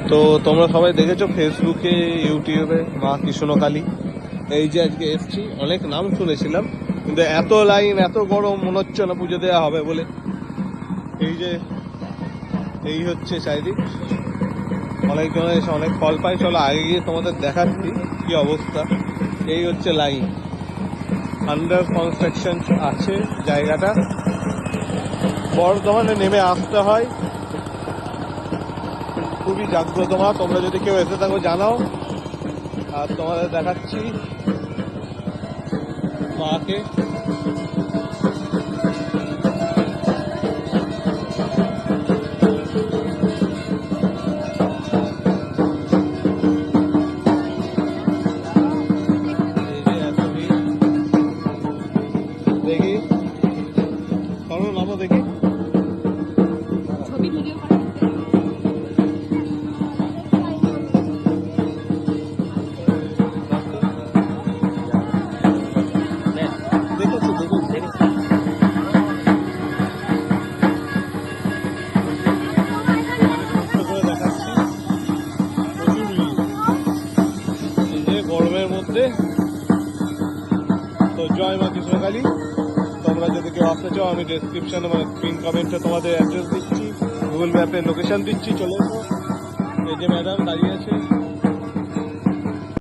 তো তোমরা সবাই দেখেছো ফেসবুকে, ইউটিউবে মা কৃষ্ণকালী। এই যে আজকে এসছি, অনেক নাম শুনেছিলাম, কিন্তু এত লাইন, এত গরম, মনে হচ্ছে না পুজো দেওয়া হবে বলে। এই যে এই হচ্ছে চারিদিক, অনেকজন এসে অনেক ফল পায়। চলো আগে গিয়ে তোমাদের দেখাচ্ছি কি অবস্থা। এই হচ্ছে লাইন, আন্ডার কনস্ট্রাকশন আছে জায়গাটা, বর্ধমানে নেমে আসতে হয়। খুবই জাগ্রত মা, তোমরা যদি কেউ এসে থাকো জানাও। আর তোমাদের দেখাচ্ছি মাকে। এই যে এত ভিড়, দেখি চলো নামো দেখি। দেখেছি দেখেছি। দেখাচ্ছি প্রচুর ভিড় এই যে গরমের মধ্যে। তো জয় মা কৃষ্ণকালী। তোমরা যদি কেউ আসতে চাও, আমি ডেসক্রিপশনে মানে পিন কমেন্টে তোমাদের অ্যাড্রেস দিচ্ছি, গুগল ম্যাপের লোকেশন দিচ্ছি, চলে এসো। এই যে ম্যাডাম দাঁড়িয়ে আছে।